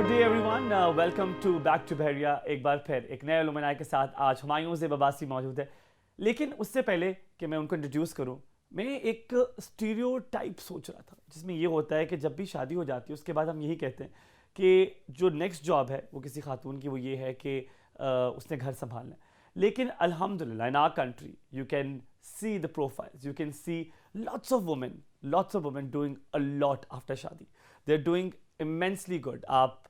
Good day everyone, welcome to back to Bahria. एक बार फिर एक नए एलुमनाई के साथ आज हुमायूं ज़ेब अब्बासी मौजूद है। लेकिन उससे पहले कि मैं उनको इंट्रोड्यूस करूं, मैं एक स्टीरियोटाइप सोच रहा था जिसमें ये होता है कि जब भी शादी हो जाती है उसके बाद हम यही कहते हैं कि जो नेक्स्ट जॉब है वो किसी खातून की वो ये है कि उसने घर संभालना है। लेकिन अल्हम्दुलिल्लाह in our country you can see the profiles, you can see lots of women doing a lot after shaadi. They are doing immensely good. आप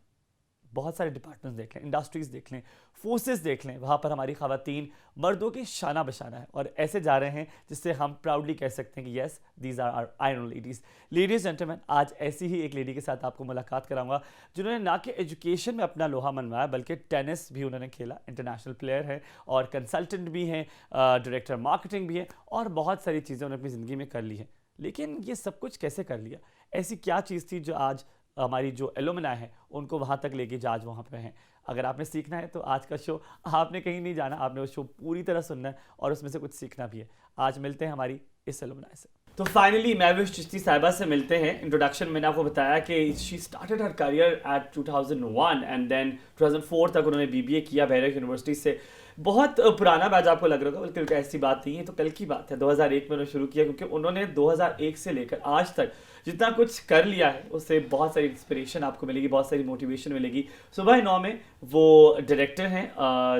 बहुत सारे डिपार्टमेंट्स देख लें, इंडस्ट्रीज देख लें, फोर्सेस देख लें, वहाँ पर हमारी ख़वातीन मर्दों की शाना बशाना है और ऐसे जा रहे हैं जिससे हम प्राउडली कह सकते हैं कि yes these are our iron ladies. Ladies gentleman, आज ऐसी ही एक लेडी के साथ आपको मुलाकात कराऊंगा जिन्होंने ना कि एजुकेशन में अपना लोहा मनवाया बल्कि टेनिस भी उन्होंने खेला, इंटरनेशनल प्लेयर है और कंसल्टेंट भी हैं, डायरेक्टर मार्केटिंग भी है और बहुत सारी चीज़ें उन्होंने अपनी ज़िंदगी में कर ली हैं। लेकिन ये सब कुछ कैसे कर लिया? ऐसी क्या चीज़ थी जो आज हमारी जो एलुमनाई है उनको वहाँ तक लेके जो आज वहाँ पे हैं? अगर आपने सीखना है तो आज का शो आपने कहीं नहीं जाना, आपने वो शो पूरी तरह सुनना है और उसमें से कुछ सीखना भी है। आज मिलते हैं हमारी इस एलुमनाई से। तो फाइनली महविश चिश्ती साहिबा से मिलते हैं। इंट्रोडक्शन मैंने आपको बताया कि she started her career at 2001 and then 2004 तक उन्होंने बीबीए किया बहरिया यूनिवर्सिटी से। बहुत पुराना बैच आपको लग रहा होगा, बल्कि ऐसी बात नहीं है, तो कल की बात है। 2001 में उन्होंने शुरू किया क्योंकि उन्होंने 2001 से लेकर आज तक जितना कुछ कर लिया है उससे बहुत सारी इंस्पिरेशन आपको मिलेगी, बहुत सारी मोटिवेशन मिलेगी। सुबह 9 में वो डायरेक्टर हैं,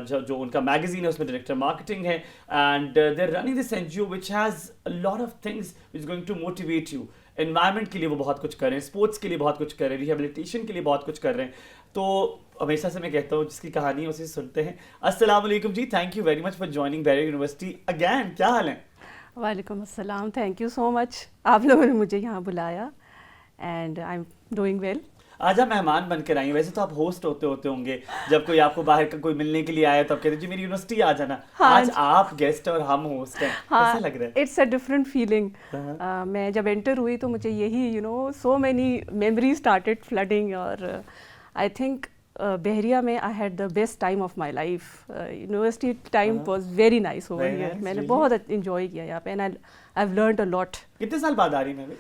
जो उनका मैगजीन है उसमें डायरेक्टर मार्केटिंग है and they are running this NGO which has a lot of things which is going to motivate you. Environment के लिए वो बहुत कुछ कर रहे हैं, स्पोर्ट्स के लिए बहुत कुछ कर रहे हैं, रिहेबिलिटेशन के लिए बहुत कुछ कर रहे हैं। तो हमेशा से मैं कहता हूँ जिसकी कहानी है उसे सुनते हैं। अस्सलाम वालेकुम जी, thank you very much for joining Bahria university again. क्या हाल है? वालेकुम अस्सलाम, थैंक यू सो मच, आप लोगों ने मुझे यहाँ बुलाया and I am doing well. आज आप मेहमान बनकर आई हैं। वैसे तो आप होस्ट होते होंगे, जब कोई आपको बाहर का कोई मिलने के लिए आया तो आप कहते जी मेरी यूनिवर्सिटी आ जाना। हाँ, आज आप गेस्ट और हम होस्ट हैं। हाँ, कैसा लग रहा है? It's a different feeling. मैं जब एंटर हुई तो मुझे यही so many memories started flooding और आई थिंक बहरिया में I had the best time of my life. University time was very nice over Very here. nice, मैंने really? बहुत इंजॉय किया यहाँ पे and I have learned a lot. कितने साल बाद आ रही महविश?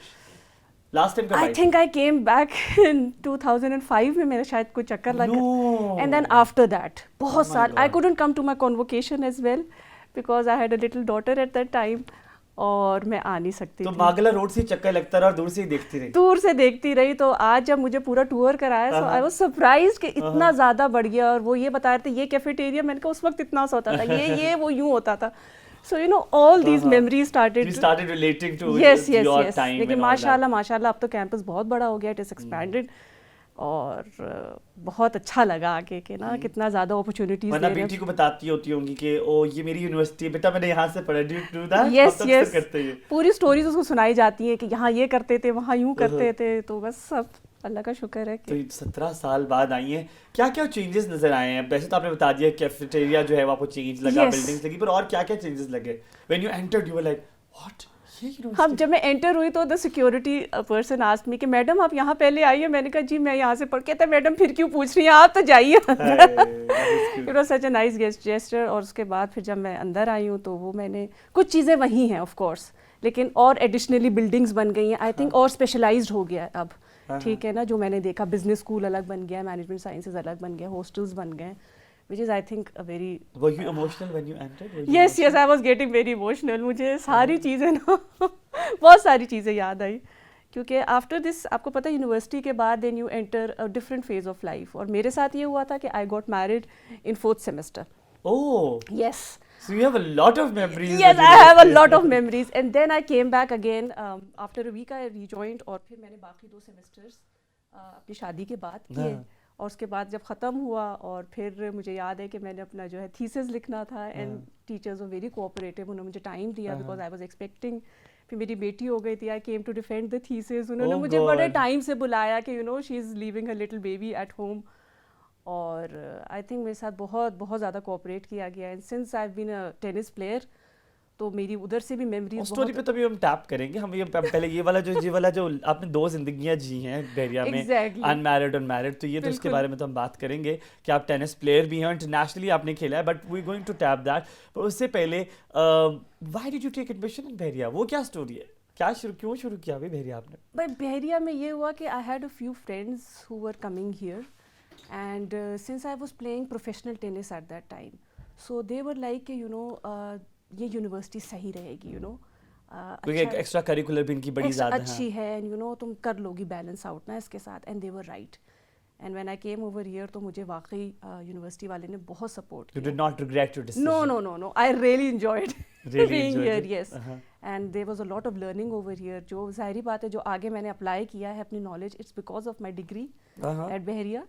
लास्ट टाइम कब आई आई थिंक थी? आई केम बैक इन 2005 में मेरा शायद कोई चक्कर लगा। No. And then after that बहुत Oh my साल I God. Couldn't come to my convocation as well because I had a little daughter at that time और मैं आ नहीं सकती तो थी। मागला रोड से ही चक्कर लगता रहा और दूर से ही देखती रही। दूर से देखती रही तो आज जब मुझे पूरा टूर कराया सो आई वाज सरप्राइज्ड कि इतना ज़्यादा बढ़ गया। और वो ये बता रहे थे ये कैफेटेरिया, मैंने कहा उस वक्त इतना सा होता था, ये वो यूं होता था। So all these memories We started relating to yes your yes. time लेकिन and all that. माशाल्लाह अब तो कैंपस बहुत बड़ा हो गया, इट इज एक्सपैंडेड और बहुत अच्छा लगा आके कि ना कितना ज़्यादा अपॉर्चुनिटीज वरना दे रहे बेटी को बताती होती होंगी कि ओ ये मेरी यूनिवर्सिटी है बेटा, मैंने यहाँ से पढ़ा। Do do that? हैं। यस हम तो अक्सर यस, करते हैं। पूरी स्टोरीज उसको सुनाई जाती हैं कि यहाँ ये करते थे, वहाँ यूं करते थे। तो बस सब अल्लाह का शुक्र है तो कि 17 साल बाद आई हैं, क्या क्या चेंजेस नजर आए हैं? वैसे तो आपने बता दिया कैफेटेरिया जो है वो आपको चेंज लगा, Yes. बिल्डिंग्स लगी, पर और क्या क्या चेंजेस लगे? When you entered you were like what, ये हम यूनिवर्सिटी? जब मैं एंटर हुई तो the security person asked me कि मैडम आप यहाँ पहले आई है। मैंने कहा जी मैं यहाँ से पढ़ के, मैडम फिर क्यों पूछ रही हैं, आप तो जाइए। It was such a nice gesture. और उसके बाद फिर जब मैं अंदर आई हूँ तो वो मैंने कुछ चीज़ें वही हैं ऑफ कोर्स, लेकिन और एडिशनली बिल्डिंग्स बन गई हैं आई थिंक, और स्पेशलाइज्ड हो गया है अब। ठीक है ना, जो मैंने देखा बिजनेस स्कूल अलग बन गया, मैनेजमेंट साइंसेज अलग बन गया, हॉस्टल्स बन गए, which is I think a very Were you emotional when you entered? Were you yes emotional? I was getting very emotional। मुझे सारी चीज़ें ना बहुत सारी चीज़ें याद आई क्योंकि आफ्टर दिस आपको पता है यूनिवर्सिटी के बाद then you enter a different phase of life. और मेरे साथ ये हुआ था कि I got married in 4th semester. Oh, yes so you have a lot of memories. yes with I have a university. lot of memories and then I came back again after a week I rejoined। और फिर मैंने बाकी 2 semesters अपनी शादी के बाद किए। हाँ। और उसके बाद जब ख़त्म हुआ और फिर मुझे याद है कि मैंने अपना जो है थीसिस लिखना था and teachers were very cooperative, उन्होंने मुझे टाइम दिया बिकॉज आई वाज एक्सपेक्टिंग। फिर मेरी बेटी हो गई थी, I came to defend the thesis. उन्होंने Oh मुझे बड़े God. टाइम से बुलाया कि she is leaving her little baby at home. और आई थिंक मेरे साथ बहुत बहुत ज़्यादा कोऑपरेट किया गया and since I have been a tennis player तो मेरी उधर से भी मेमोरीज स्टोरी पे तभी हम टैप करेंगे। हम ये पहले ये वाला जो आपने 2 जिंदगियां जी हैं बहरिया में, Exactly. अनमैरिड और मैरिड, तो ये तो इसके बिल्कुल। बारे में तो हम बात करेंगे कि आप टेनिस प्लेयर भी हैं, इंटरनेशनली आपने खेला है, but we going to tap that. पर उससे पहले why did you take admission in Bahria? वो क्या स्टोरी है? क्यों शुरू किया भाई बहरिया आपने? बट बहरिया में ये हुआ कि आई had a few friends who were coming here And since I was playing professional tennis at that time, so they were like, ये यूनिवर्सिटी सही रहेगी, क्योंकि एक एक्स्ट्रा करिकुलर भी इनकी बड़ी ज़्यादा है। अच्छी है, एंड तुम कर लोगी बैलेंस आउट ना इसके साथ, and they were right. And when I came over here तो मुझे वाकई यूनिवर्सिटी वाले ने बहुत सपोर्ट किया। You did not regret your decision? No, I really enjoyed Really being enjoyed here, it? yes. And there was a lot of learning over here, जो ज़ाहिरी बात है जो आगे मैंने अप्लाई किया है अपनी knowledge, it's because of my degree at Bahria.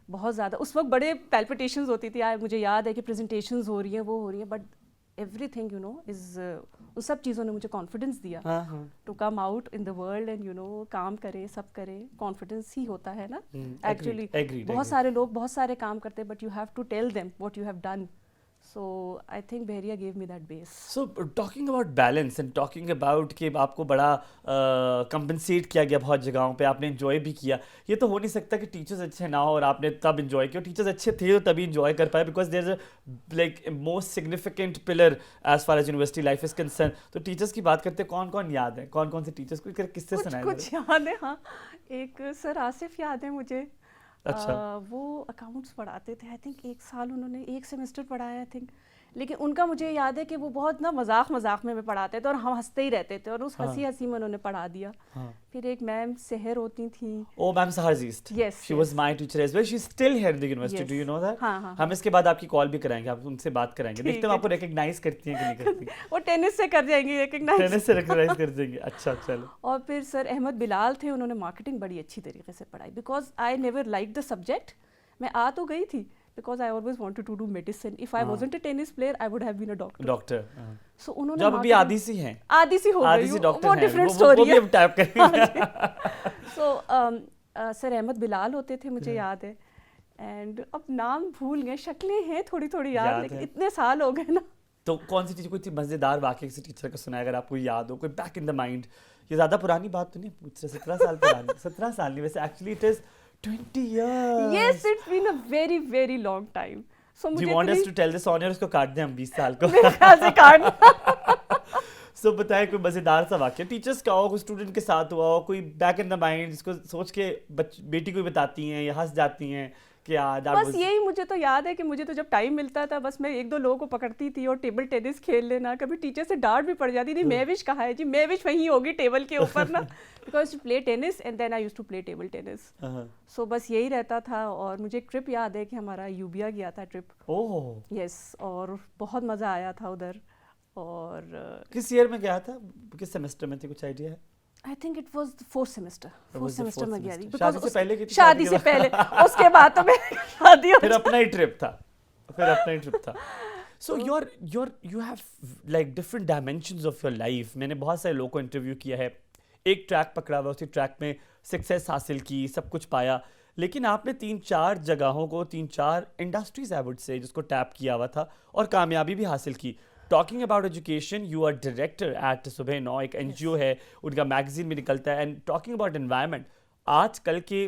बहुत ज़्यादा उस वक्त बड़े पैल्पिटेशंस होती थी, मुझे याद है कि प्रेजेंटेशंस हो रही हैं, वो हो रही हैं, बट एवरीथिंग इज उन सब चीज़ों ने मुझे कॉन्फिडेंस दिया to come out in the world and काम करे, सब करे, कॉन्फिडेंस ही होता है ना एक्चुअली। बहुत सारे लोग बहुत सारे काम करते हैं, but you have to tell them what you have done. So I think Bahria gave me that base. So talking about balance and talking about कि आपको बड़ा कंपनसेट किया गया बहुत जगहों पे, आपने enjoy भी किया, ये तो हो नहीं सकता कि टीचर्स अच्छे ना हो और आपने तब enjoy किया, टीचर्स अच्छे थे तो तभी enjoy कर पाए, because there's a like most significant pillar as far as university life is concerned. तो टीचर्स की बात करते कौन कौन याद है, कौन कौन से टीचर्स को किससे सुनाए? कुछ याद है, हाँ, एक सर आसिफ याद है मुझे। अच्छा। वो अकाउंट्स पढ़ाते थे, आई थिंक एक साल उन्होंने एक सेमेस्टर पढ़ाया आई थिंक, लेकिन उनका मुझे याद है कि वो बहुत ना मजाक में पढ़ाते थे और हम हंसते ही रहते थे, और उस हंसी में उन्होंने पढ़ा दिया। फिर एक मैम सहर होती थी, ओ मैम सहर yeast, yes, she was my teacher as well, she's still here in the university, do you know that? हाँ। हम इसके बाद आपकी कॉल भी कराएंगे, आप उनसे बात कराएंगे, देखते हैं आपको रिकॉग्नाइज करती हैं कि नहीं करती। वो टेनिस से कर जाएंगी रिकॉग्नाइज, टेनिस से रिकॉग्नाइज कर देंगे। अच्छा चलो। और फिर सर अहमद बिलाल थे, उन्होंने मार्केटिंग बड़ी अच्छी तरीके से पढ़ाई, because I never like the subject. मैं आ तो गई थी because I always wanted to do medicine. If I wasn't a tennis player, I would have been a doctor. Doctor. So उन्होंने जब अभी आधी सी हैं। आधी सी हो गई। आधी सी डॉक्टर वो हैं। different story है। वो भी हम टाइप करेंगे। So सर अहमद बिलाल होते थे, मुझे याद है, and अब नाम भूल गए, शक्लें हैं थोड़ी याद, लेकिन इतने साल हो गए ना। तो कौन सी चीज़, कोई मजेदार वाकई किसी टीचर का सुना, अगर आपको याद हो, कोई बैक इन द माइंड? ये ज़्यादा पुरानी बात तो नहीं पूछ रहे, 17 साल पुरानी, 17 साल नहीं वैसे, actually it is 20 years. Yes, it's been a very very long time. So Do you want us to tell this on air? उसको काट दें हम 20 साल को? मेरे ख्याल से काट। So बताएं कोई मजेदार सा वाक्य टीचर्स का हो, कोई स्टूडेंट के साथ हुआ हो, कोई बैक इन द माइंड जिसको सोच के बेटी को भी बताती हैं या हंस जाती हैं कि यार बस यही मुझे तो याद है कि मुझे तो जब टाइम मिलता था बस मैं एक दो लोगों को पकड़ती थी और टेबल टेनिस खेल लेना। कभी टीचर से डांट भी पड़ जाती थी, मैविश कहाँ है जी, मैविश वहीं होगी टेबल के ऊपर ना, because to play tennis and then I used to play table tennis. So बस यही रहता था। और मुझे एक ट्रिप याद है कि हमारा यूबिया गया था ट्रिप। ओह यस, और बहुत मज़ा आया था उधर। और किस ईयर में गया था, किस सेमेस्टर में थी, कुछ आइडिया है? I think it was fourth semester में गया थी। शादी से पहले की थी? शादी से पहले, उसके बाद तो मैं शादी फिर अपना ही ट्रिप था। So you have like different dimensions of your life. मैंने बहुत सारे लोगों को इंटरव्यू किया है, एक ट्रैक पकड़ा हुआ, उसी ट्रैक में सक्सेस हासिल की, सब कुछ पाया, लेकिन आपने 3-4 जगहों को, 3-4 इंडस्ट्रीज आई वुड से जिसको टैप किया हुआ था और कामयाबी भी हासिल की। Talking about education, you are director at सुबह 9, एक NGO है, उनका मैगजीन भी निकलता है। एंड टॉकिंग अबाउट एनवायरनमेंट, आजकल के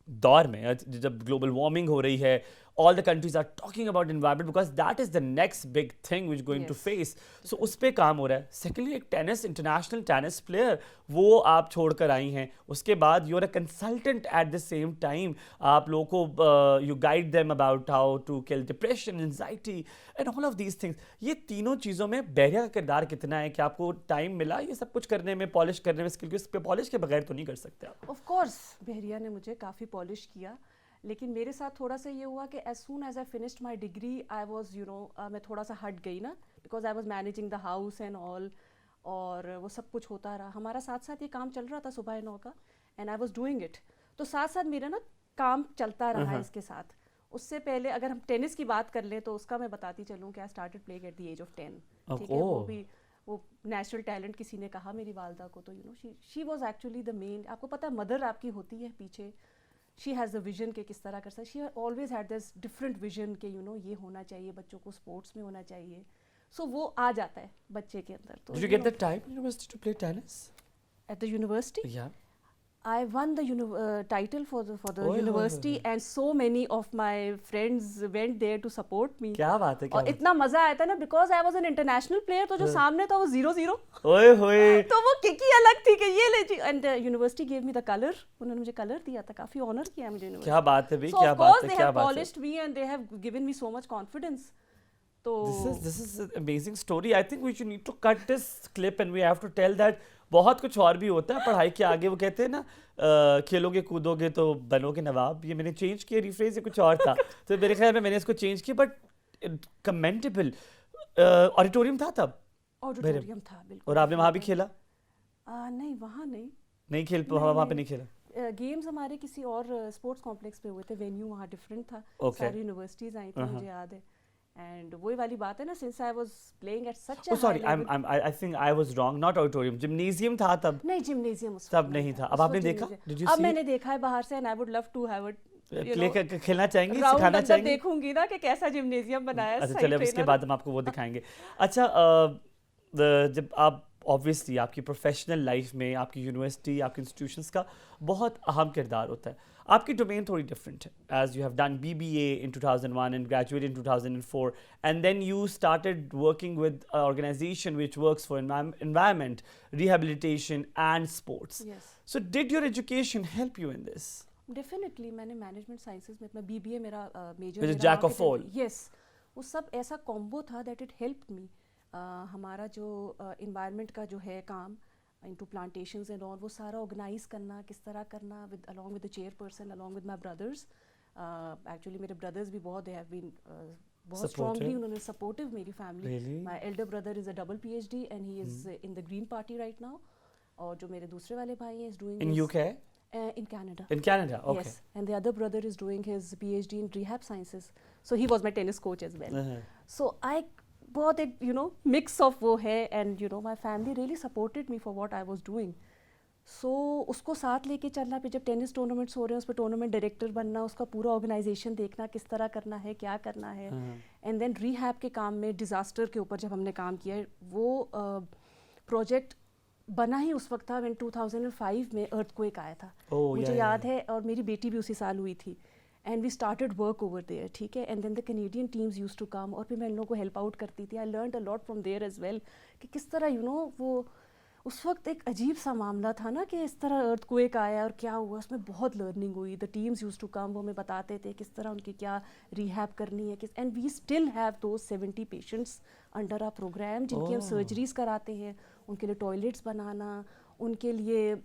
दौर में जब ग्लोबल वार्मिंग हो रही है, all the countries are talking about environment because that is the next big thing which going to face. So उस पे काम हो रहा है। Secondly, एक टेनिस, इंटरनेशनल टेनिस प्लेयर, वो आप छोड़ कर आई हैं। उसके बाद you're a consultant at the same time. आप लोगों को you guide them about how to kill depression, anxiety and all of these things. ये तीनों चीज़ों में बहरिया का किरदार कितना है कि आपको टाइम मिला ये सब कुछ करने में, पॉलिश करने में, स्किल के, उस पे पॉलिश के बगैर तो नहीं कर सकते आप। Of course, बहरिया ने मुझे काफ़ी पॉलिश किया, लेकिन मेरे साथ थोड़ा सा ये हुआ कि as soon as I finished my degree I was मैं थोड़ा सा हट गई ना, because I was managing the house and all, और वो सब कुछ होता रहा। हमारा साथ साथ ये काम चल रहा था सुबह 9 का, and I was doing it. तो साथ साथ मेरा ना काम चलता रहा इसके साथ। उससे पहले अगर हम टेनिस की बात कर लें तो उसका मैं बताती चलूँ कि I started playing at the age of 10। ठीक है, वो भी वो नेचुरल टैलेंट किसी ने कहा मेरी वालदा को, तो she was actually the main. आपको पता है मदर आपकी होती है पीछे, शी हैज़ द विजन के किस तरह कर सकती, she always had this different vision के ये होना चाहिए, बच्चों को स्पोर्ट्स में होना चाहिए। सो वो आ जाता है बच्चे के अंदर। तो Did you get the time in university to play tennis? At the university? Yeah. I won the title for the ओए होए university, होए। and so many of my friends went there to support me. क्या बात है, क्या और बात इतना मजा आया था ना, because I was an international player, तो जो हाँ। सामने था वो 0-0, है। ओए होए। तो वो किक ही अलग थी कि ये ले जी। And university gave me the colour, उन्होंने मुझे कलर दिया था, काफी ऑनर किया मुझे यूनिवर्सिटी। क्या बात है भाई, So क्या of बात course है, they क्या have बात है। polished me and they have given me so much confidence. तो This is an amazing story. I think we should need to cut this clip and we have to tell that बहुत कुछ और भी होता है पढ़ाई के आगे। वो कहते हैं ना खेलोगे कूदोगे तो बनोगे नवाब। ये मैंने चेंज किया, रिफ्रेज, ये कुछ और था तो मेरे ख्याल में मैंने इसको चेंज किया। But commendable. ऑडिटोरियम था तब ऑडिटोरियम था बिल्कुल। और आपने वहाँ भी खेला? नहीं, वहाँ नहीं। नहीं खेल नहीं, वहाँ पे नहीं। नहीं खेला? गेम्स हमारे किसी और स्पोर्ट्स कॉम्प्लेक्स पे हुए थे, वेन्यू वहाँ डिफरेंट था। Okay. सारी यूनिवर्सिटीज आई थी, मुझे याद है। एंड वही वाली बात है ना, since I was playing at such Oh a sorry, I think I was wrong. Not auditorium, gymnasium था तब। नहीं, जिम्नेजियम उस तब वक्त नहीं था। उस अब आपने वक्त देखा? gymnasium। Did you अब see मैंने it? देखा है बाहर से, and I would love to have it, खेलना चाहेंगे, राउंड सिखाना अंदर चाहेंगे? देखूंगी ना कि कैसा जिम्नेजियम बनाया है। अच्छा सही चलिए, अब इसके trainer। बाद हम आपको वो दिखाएंगे। अच्छा जब आप ऑब्वियसली आपकी प्रोफेशनल लाइफ में आपकी यूनिवर्सिटी, आपके इंस्टीट्यूशंस का बहुत अहम किरदार होता है। आपकी डोमेन थोड़ी डिफरेंट है, as you have done BBA in 2001 and graduated in 2004, and then you started working with an organization which works for environment, rehabilitation and sports. Yes. So did your education help you in this? Definitely मैंने management sciences में अपना BBA मेरा major, Which is jack of all. Yes, वो सब ऐसा combo था that it help me. हमारा जो इन्वायरमेंट का जो है काम इनटू प्लांटेशंस एंड ऑल, वो सारा ऑर्गेनाइज करना, किस तरह करना, with along with the chairperson, along with my brothers. Actually मेरे ब्रदर्स भी बहुत, दे हैव बीन बहुत स्ट्रांगली, उन्होंने सपोर्टिव मेरी family. Really? My Elder brother is a double PhD and he is in the green party right now. और जो मेरे दूसरे वाले भाई हैं, is doing In UK? in Canada. In Canada? Okay. Yes, and the other brother is doing his PhD in rehab sciences. So he was my tennis coach as well. Uh-huh. So I बहुत एक mix of वो है, and my family really supported me for what I was doing. So उसको साथ लेके चलना, फिर जब टेनिस टूर्नामेंट्स हो रहे हैं उस पर टूर्नामेंट डायरेक्टर बनना, उसका पूरा ऑर्गेनाइजेशन देखना, किस तरह करना है, क्या करना है। एंड देन रीहैब के काम में, डिज़ास्टर के ऊपर जब हमने काम किया है, वो प्रोजेक्ट बना ही उस वक्त था when 2005 में अर्थक्वेक आया था। मुझे याद है, और मेरी बेटी भी उसी साल हुई थी। And we started work over there, ठीक है। And then the Canadian teams used to come, और फिर मैं इन लोगों को हेल्प आउट करती थी। I learned a lot from there as well, कि किस तरह वो उस वक्त एक अजीब सा मामला था ना, कि इस तरह अर्थक्वेक आया और क्या हुआ, उसमें बहुत लर्निंग हुई। The teams used to come, वो हमें बताते थे किस तरह उनकी क्या रिहैब करनी है, किस। And we still have those 70 patients under our programme, जिनकी हम सर्जरीज कराते हैं, उनके लिए टॉयलेट्स बनाना, उनके लिए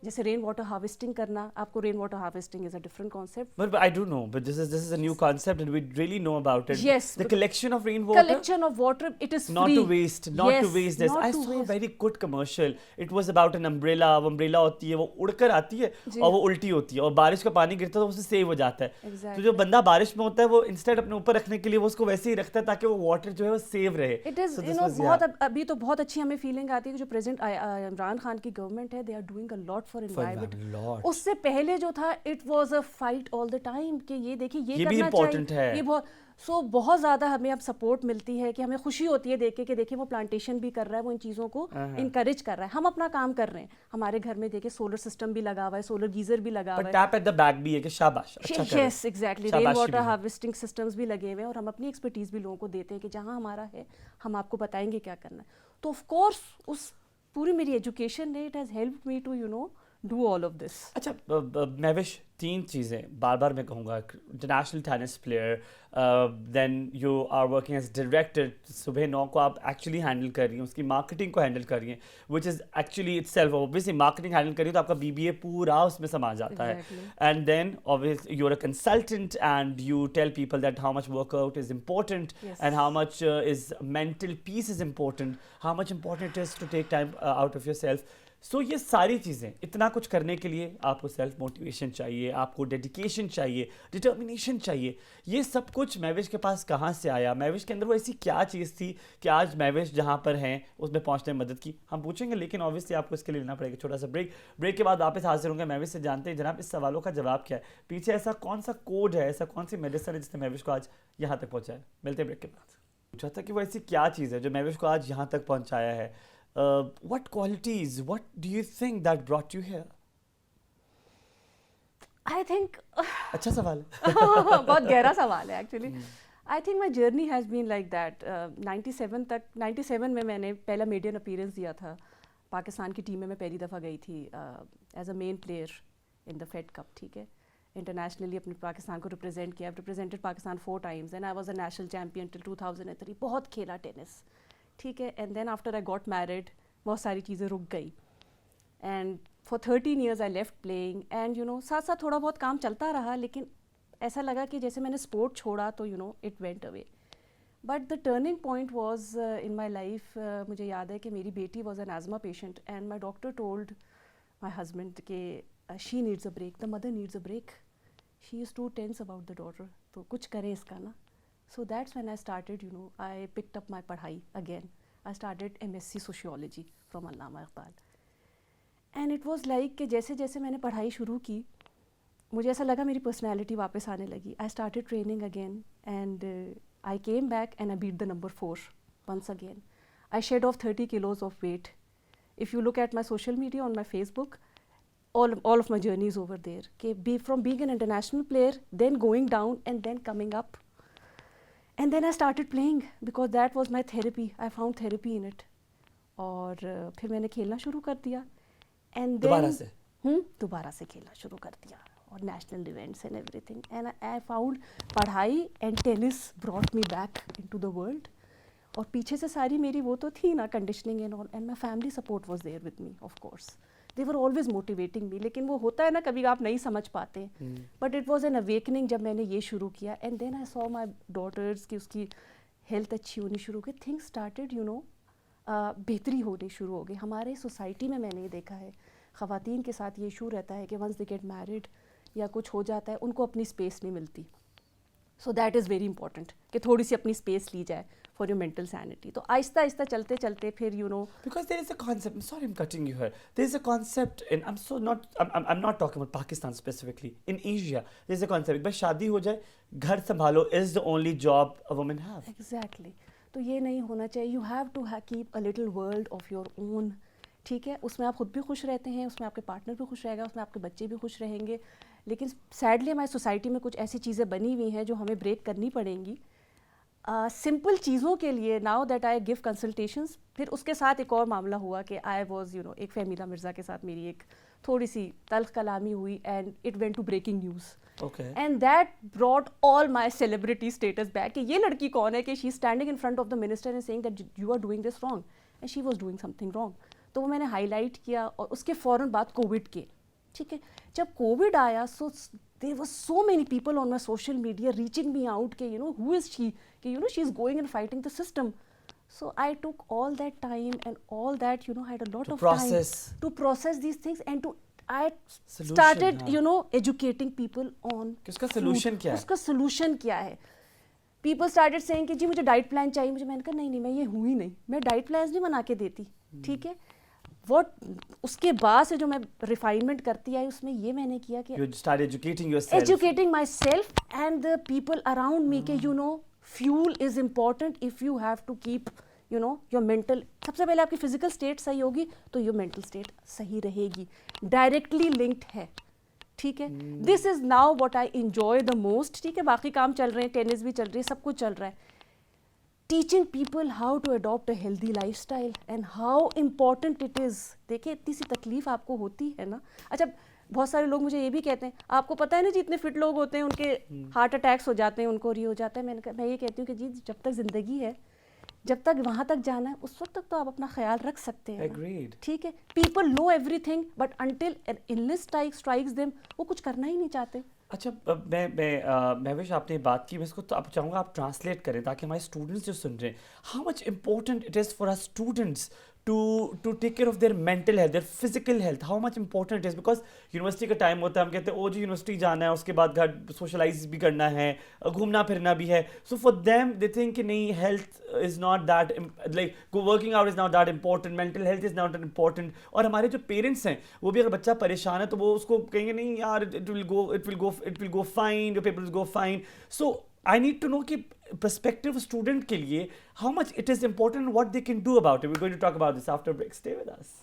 जैसे रेन वाटर हार्वेस्टिंग करना। आपको rain water harvesting is a different concept. But I do know, but this is a new concept and we really know about it. Yes, The but collection of rainwater. Collection of water, it is Not free. to waste, not Yes, to waste this. not I to saw a waste. very good commercial. It was about an umbrella. वो umbrella होती है, वो उड़कर आती है जी। और वो उल्टी होती है, और बारिश का पानी गिरता है तो उससे सेव हो जाता है। Exactly. तो जो बंदा बारिश में होता है, वो इंस्टेड अपने ऊपर रखने के लिए वो उसको वैसे ही रखता है ताकि वो वाटर जो है वो सेव रहे। It is So this was, बहुत yeah, अभी तो बहुत अच्छी हमें फीलिंग आती है कि जो प्रेजेंट इमरान खान की गवर्नमेंट है, they are doing a lot for for environment. environment, Lord. उससे पहले जो था, it was a fight all the time, कि ये देखिए ये ये भी करना important चाहिए, है। ये बहुत बहुत ज़्यादा हमें अब सपोर्ट मिलती है, कि हमें खुशी होती है देख के कि देखिए वो प्लांटेशन भी कर रहा है, वो इन चीज़ों को इनकरेज कर रहा है। हम अपना काम कर रहे हैं, हमारे घर में देखिए सोलर सिस्टम भी लगा हुआ है, सोलर गीजर भी लगा But हुआ है। tap at the back भी है कि शाबाश, अच्छा करे। यस एग्जैक्टली, रेन शाबाशी भी वाटर है। हार्वेस्टिंग सिस्टम्स भी लगे हुए हैं, और हम अपनी एक्सपर्टीज भी लोगों को देते हैं कि जहाँ हमारा है हम आपको बताएंगे क्या करना है। तो ऑफ कोर्स उस पूरी मेरी एजुकेशन ने, it has helped me to do all of this. अच्छा महविश, 3 चीज़ें बार बार मैं कहूँगा। International tennis player, then you are working as director, सुबह 9 को आप एक्चुअली हैंडल कर रही हैं, उसकी मार्केटिंग को हैंडल कर रही हैं, which is actually itself obviously marketing handle करी तो आपका BBA पूरा उसमें समा जाता है। And then obviously you are a consultant and you tell people that how much workout is important and how much is mental peace is important, how much important is to take time out of yourself. So ये सारी चीज़ें, इतना कुछ करने के लिए आपको self motivation चाहिए, आपको डेडिकेशन चाहिए, डिटर्मिनेशन चाहिए। ये सब कुछ महविश के पास कहाँ से आया? महविश के अंदर वो ऐसी क्या चीज़ थी कि आज महविश जहाँ पर हैं उसमें पहुँचने में मदद की? हम पूछेंगे, लेकिन ऑब्वियसली आपको इसके लिए लेना पड़ेगा छोटा सा ब्रेक के बाद वापस हाजिर होंगे। महविश से जानते हैं जनाब इस सवालों का जवाब क्या है, पीछे ऐसा कौन सा कोड है, ऐसा कौन सी मेडिसिन है जिसने महविश को आज यहाँ तक पहुँचाया। मिलते हैं ब्रेक के बाद। पूछा था कि वो ऐसी क्या चीज़ है जो महविश को आज यहाँ तक पहुँचाया है। What qualities, what do you think that brought you here? I think अच्छा सवाल है। बहुत गहरा सवाल है actually. I think my journey has been like that. 97 में मैंने पहला मीडियन अपीयरेंस दिया था पाकिस्तान की टीम में। मैं पहली दफ़ा गई थी as a main player in the Fed Cup, ठीक है। इंटरनेशनली अपने पाकिस्तान को रिप्रेजेंट किया। Represented Pakistan 4 times and I was a national champion till 2003। बहुत खेला टेनिस, ठीक है। And then after I got married बहुत सारी चीज़ें रुक गई and for 13 years I left playing and you know साथ साथ थोड़ा बहुत काम चलता रहा, लेकिन ऐसा लगा कि जैसे मैंने स्पोर्ट छोड़ा तो you know it went away. But the turning point was in my life, मुझे याद है कि मेरी बेटी was an asthma patient and my doctor told my husband के she needs a break, the mother needs a break, she is too tense about the daughter, तो कुछ करें इसका ना। So that's when I started, you know, I picked up my padhai again. I started MSc sociology from Allama Iqbal and it was like कि जैसे जैसे मैंने पढ़ाई शुरू की मुझे ऐसा लगा मेरी पर्सनैलिटी वापस आने लगी। I started training again and I came back and I beat the number 4 once again. I shed off 30 kilos of weight. If you look at my social media on my Facebook, all of my journey is over there. Okay, from being an international player, then going down and then coming up. And then I started playing because that was my therapy. I found therapy in it. और फिर मैंने खेलना शुरू कर दिया and then दोबारा से खेलना शुरू कर दिया और national events and everything and I found padhai and tennis brought me back into the world. और पीछे से सारी मेरी वो तो थी ना conditioning and all, and my family support was there with me of course, they were always motivating me. लेकिन वो होता है ना कभी आप नहीं समझ पाते, but it was an awakening जब मैंने ये शुरू किया and then I saw my daughters की उसकी हेल्थ अच्छी होनी शुरू हुई, थिंग्स स्टार्टेड यू नो बेहतरी होनी शुरू हो गई। हमारे सोसाइटी में मैंने ये देखा है ख़वातीन के साथ ये इशू रहता है कि वंस दे गेट मैरिड या कुछ हो जाता है उनको अपनी स्पेस नहीं मिलती। So that is very important कि थोड़ी सी अपनी स्पेस ली जाए फॉर योर मेंटल सैनिटी। तो आहिस्ता आहिस्ता चलते चलते फिर you know, because there is a concept, I'm sorry I'm cutting you here, there is a concept in, I'm not talking about Pakistan specifically, in Asia there is a concept बस शादी हो जाए घर संभालो is the only job a woman have. Exactly. तो ये नहीं होना चाहिए। You have to keep a little world of your own, ठीक है। उसमें आप खुद भी खुश रहते हैं, उसमें आपके पार्टनर भी खुश रहेगा, उसमें आपके बच्चे भी खुश रहेंगे। लेकिन सैडली हमारी सोसाइटी में कुछ ऐसी चीज़ें बनी हुई हैं जो हमें ब्रेक करनी पड़ेंगी सिंपल चीज़ों के लिए। Now that I give consultations. फिर उसके साथ एक और मामला हुआ कि आई वॉज यू नो एक फहमीदा मिर्ज़ा के साथ मेरी एक थोड़ी सी तल्ख कलामी हुई and it went to breaking news and that brought all my celebrity status back कि ये लड़की कौन है कि she standing in front of the minister and saying that you are doing this wrong and she was doing something wrong. तो वो मैंने highlight किया और उसके फ़ौरन बाद कोविड के, ठीक है। जब कोविड आया so there were so many people on my social media reaching me out के you know who is she, कि you know she is going and fighting the system. So I took all that time and all that, you know, I had a lot of time to process these things and to I started, you know, educating people on उसका solution क्या है? उसका solution क्या है? People started saying कि जी मुझे diet plan चाहिए, मुझे मैंने कहा नहीं मैं ये हूँ ही नहीं, मैं डाइट प्लान नहीं बना के देती, ठीक है। उसके बाद से जो मैं रिफाइनमेंट करती आई उसमें ये मैंने किया कि you start educating yourself, educating myself and the people around me कि you know fuel is important if you have to keep you know your mental, सबसे पहले आपकी फिजिकल स्टेट सही होगी तो your mental state सही रहेगी, डायरेक्टली लिंक्ड है, ठीक है। This is now what I enjoy the most, ठीक है। बाकी काम चल रहे हैं, टेनिस भी चल रही है, सब कुछ चल रहा है। Teaching people how to adopt a healthy lifestyle and how important it is. देखिए इतनी सी तकलीफ आपको होती है ना। अच्छा बहुत सारे लोग मुझे ये भी कहते हैं आपको पता है ना जी इतने फिट लोग होते हैं उनके हार्ट अटैक्स हो जाते हैं, उनको ये हो जाता है। मैं ये कहती हूँ कि जी जब तक ज़िंदगी है, जब तक वहाँ तक जाना है उस वक्त तक तो आप अपना ख्याल रख सकते हैं, ठीक है। People know everything but until an illness strikes them वो कुछ करना ही नहीं चाहते। अच्छा मैं विश आपने बात की, मैं इसको तो आप चाहूँगा आप ट्रांसलेट करें ताकि हमारे स्टूडेंट्स जो सुन रहे हैं, how much important it is for our students to take care of their mental health, their physical health, how much important it is, because university का टाइम होता है, हम कहते हैं ओ जी यूनिवर्सिटी जाना है, उसके बाद घर सोशलाइज भी करना है, घूमना फिरना भी है। So for them they think कि नहीं health is not that, like working out is not that important, mental health is not important. और हमारे जो पेरेंट्स हैं वो भी अगर बच्चा परेशान है तो वो उसको कहेंगे नहीं यार it will go fine, your paper will go fine. So I need to know कि perspective student के लिए how much it is important and what they can do about it. We're going to talk about this after a break. Stay with us.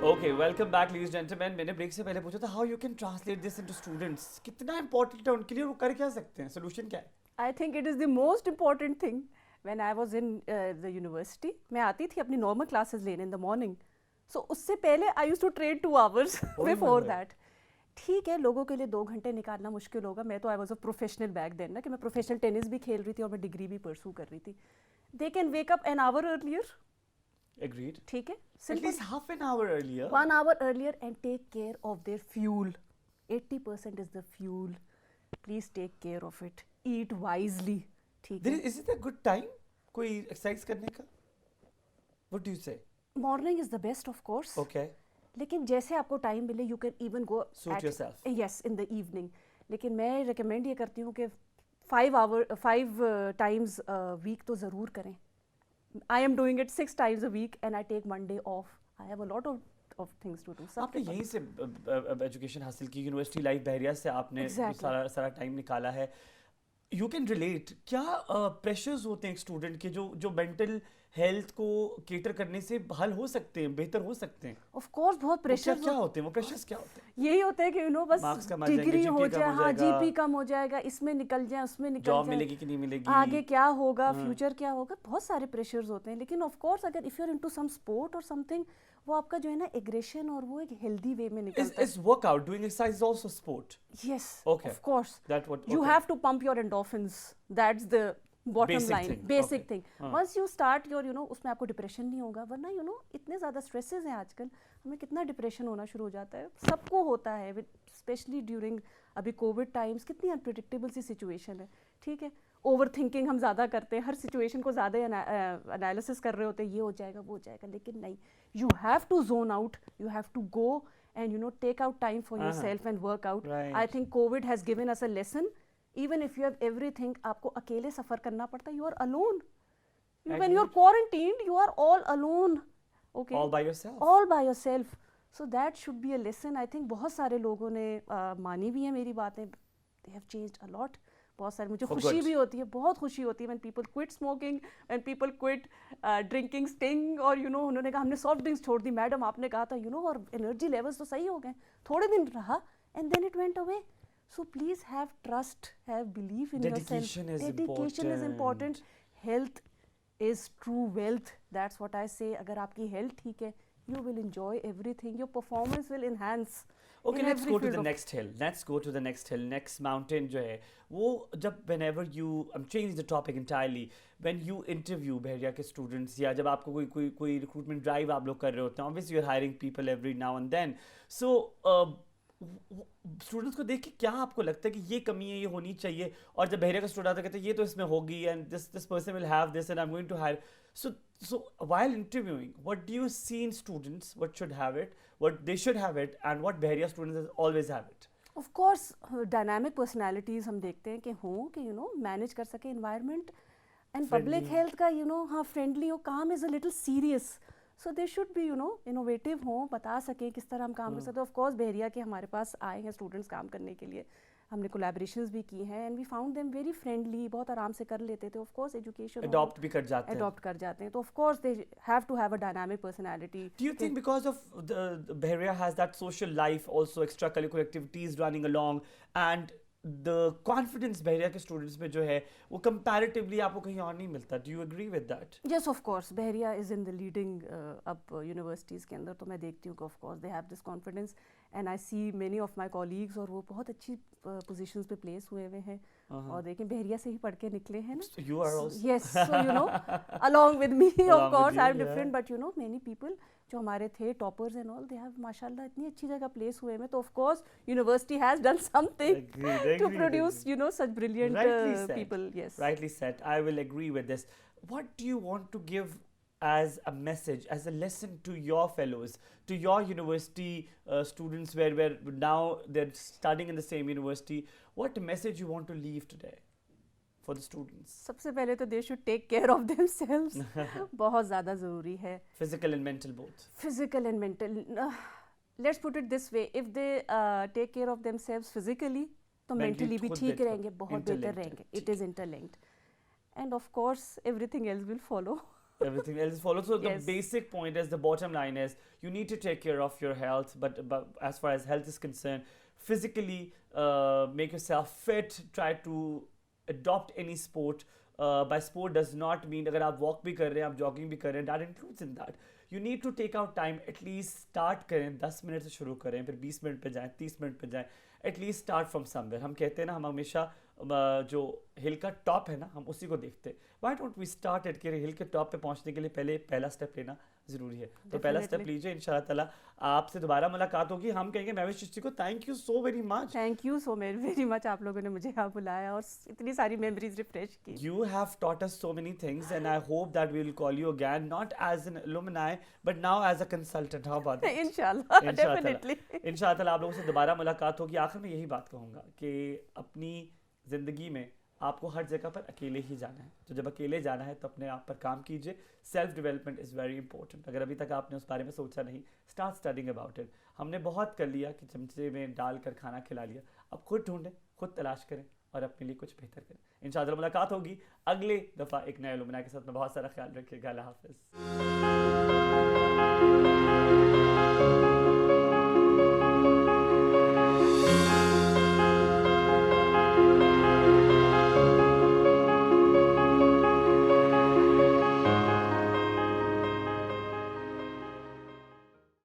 Okay, welcome back, ladies and gentlemen. मैंने break से पहले पूछा था how you can translate this into students. कितना important है उनके लिए, वो कर क्या सकते हैं? Solution क्या है? I think it is the most important thing. When I was in the university, मैं आती थी अपनी normal classes लेने in the morning. So उससे पहले I used to train 2 hours before that. ठीक है, लोगों के लिए 2 घंटे निकालना मुश्किल होगा. मैं तो I was a professional back then ना, कि मैं professional tennis भी खेल रही थी और मैं डिग्री भी pursue कर रही थी. They can wake up an hour earlier. Agreed. ठीक है, At simple. least half an hour earlier. 1 hour earlier and take care of their fuel. 80% is the fuel. Please take care of it. Eat wisely. ठीक है. Is it a good time कोई exercise करने का? What do you say? Morning is the best of course. Okay. लेकिन जैसे आपको time मिले you can even go Suit yourself. Yes, in the evening. लेकिन मैं recommend ये करती हूँ कि 5 times a week तो ज़रूर करें. I am doing it 6 times a week and I take Monday off. I have a lot of things to do. आपने यहीं से एजुकेशन हासिल की, यूनिवर्सिटी लाइफ बहरिया से आपने Exactly. सारा टाइम निकाला है. यू कैन रिलेट, क्या प्रेशर्स होते हैं एक स्टूडेंट के जो मेंटल हेल्थ को केटर करने से हल हो सकते हैं, बेहतर हो सकते हैं? Of course बहुत प्रेशर क्या होते हैं वो प्रेशर्स, क्या होते हैं? यही होता है कि यू नो बस Marks कम आ जाएंगे, डिग्री GPA हो कम जाए, हो हाँ जाएगा, जीपी कम हो जाएगा, इसमें निकल जाए, उसमें निकल जॉब जाए, मिलेगी कि नहीं मिलेगी, आगे क्या होगा, फ्यूचर क्या होगा, बहुत सारे प्रेशर्स होते हैं. लेकिन ऑफ कोर्स अगर if you are into some sport और समथिंग, वो आपका जो है ना एग्रेशन और वो एक हेल्दी वे में निकलता है. Is workout, doing exercise also sport? Yes, Okay. of course. That what You okay. have to pump your endorphins. That's the bottom Basic line. thing. Basic Okay. thing. Once you start your, उसमें आपको depression नहीं होगा. वरना इतने ज़्यादा stresses हैं आजकल, हमें कितना डिप्रेशन होना शुरू हो जाता है. सबको होता है, स्पेशली ड्यूरिंग अभी कोविड टाइम्स. कितनी अनप्रिडिक्टेबल सी सिचुएशन है. ठीक है, ओवर थिंकिंग हम ज़्यादा करते हैं, हर सिचुएशन को ज़्यादा एनालिसिस कर रहे होते हैं, ये हो जाएगा वो हो जाएगा. लेकिन नहीं, you have to zone out, you have to go and take out time for yourself and work out. I think Covid has given us a lesson. Even if you have everything, आपको अकेले सफ़र करना पड़ता है. You are alone. When you are quarantined, you are all alone. Okay. All by yourself. All by yourself. So that should be a lesson. I think बहुत सारे लोगों ने मानी भी है मेरी बातें. They have changed a lot. बहुत सारे मुझे खुशी भी होती है, बहुत खुशी होती है when people quit smoking, when people quit drinking sting, और उन्होंने कहा हमने सॉफ्ट ड्रिंक्स छोड़ दी मैडम, आपने कहा था और एनर्जी लेवल्स तो सही हो गए. थोड़े दिन रहा and then it went away. So please have trust, have belief in yourself. Dedication is important. Health is true wealth. That's what I say. अगर आपकी health ठीक है, you will enjoy everything. Your performance will enhance. Okay, let's go to the next hill. Let's go to the next hill. Next mountain जो है वो जब whenever you, I'm changing the topic entirely. When you interview बहरिया के students या जब आपको कोई recruitment drive आप लोग कर रहे होते हैं, obviously you're hiring people every now and then. So students को देख के क्या आपको लगता है कि ये कमी है, ये होनी चाहिए, और जब बहरिया का स्टूडेंट आता है कहते हैं ये तो इसमें होगी and this person will have this and I am going to hire. So while interviewing, what do you see in students, what should have it, what they should have it, and what Bahariya students always have it? Of course, dynamic personalities हम देखते हैं कि हों कि manage कर सके environment, and public health का हाँ friendly हो, काम is a little serious. So they should be innovative हों, बता सकें किस तरह हम काम कर सकते हैं. Of course बहरिया के हमारे पास आए हैं स्टूडेंट्स काम करने के लिए, हमने कोलैबोरेशंस भी की हैं and we found them very friendly, बहुत आराम से कर लेते थे. Of course education adopt भी कर जाते हैं. तो of course they have to have a dynamic personality. Do you think because of the Bahariya has that social life, also extracurricular activities running along, and the confidence बहरिया के students में जो है वो comparatively आपको कहीं और नहीं मिलता? Do you agree with that? Yes, of course. Bahria is in the leading up universities के अंदर, तो मैं देखती हूँ कि of course they have this confidence and I see many of my colleagues और वो बहुत अच्छी positions पे place हुए हुए हैं और देखें बहरिया से ही पढ़ के निकले हैं ना. You are also. Yes, so along with me of course I am different, but many people जो हमारे थे toppers and all, they have माशाल्लाह इतनी अच्छी जगह place हुए हैं. तो of course university has done something to produce such brilliant people. Yes, rightly said. I will agree with this. What do you want to give as a message, as a lesson to your fellows, to your university students where now they're studying in the same university? What message you want to leave today for the students? सबसे पहले तो they should take care of themselves. बहुत ज़्यादा ज़रूरी है. Physical and mental both. Physical and mental. Let's put it this way. If they take care of themselves physically, तो mentally भी ठीक रहेंगे, बहुत बेहतर रहेंगे. It is interlinked. And of course, everything else will follow. everything else follows. So the Yes. basic point is, the bottom line is, you need to take care of your health, but as far as health is concerned, physically make yourself fit, try to adopt any sport. By sport does not mean अगर आप walk भी कर रहे हैं, आप jogging भी कर रहे हैं, that includes in that. You need to take out time, at least start करें, 10 मिनट से शुरू करें, फिर 20 मिनट पे जाएं, 30 मिनट पे जाएं, at least start from somewhere. हम कहते हैं ना, हम हमेशा जो हिल का टॉप है ना, हम उसी को देखते हैं. Why don't we start at हिल के टॉप पे पहुंचने के लिए पहले पहला स्टेप लेना ज़रूरी है. तो पहला स्टेप Definitely. लीजिए, इंशाल्लाह ताला आपसे दोबारा मुलाकात होगी. हम कहेंगे महविश चिश्ती को thank you so very much. Thank you so very much, आप लोगों ने मुझे यहाँ बुलाया और इतनी सारी मेमोरीज रिफ्रेश की. You have taught us so many things, and I hope that we will call you again, not as an alumni, but now as a consultant. How about that? इंशाल्लाह, इंशाल्लाह डेफिनेटली. इंशाल्लाह ताला आप लोगों से दोबारा मुलाकात होगी. आखिर में यही बात कहूँगा कि अपनी ज़िंदगी में आपको हर जगह पर अकेले ही जाना है. तो जब अकेले जाना है तो अपने आप पर काम कीजिए. Self development is very important. अगर अभी तक आपने उस बारे में सोचा नहीं, स्टार्ट स्टडिंग अबाउट इट. हमने बहुत कर लिया कि चमचे में डालकर खाना खिला लिया. अब खुद ढूंढें, खुद तलाश करें और अपने लिए कुछ बेहतर करें. इंशाअल्लाह मुलाकात होगी अगले दफ़ा एक नए लुमना के साथ में. बहुत सारा ख्याल रखिएगा. अल्लाह हाफ़िज़.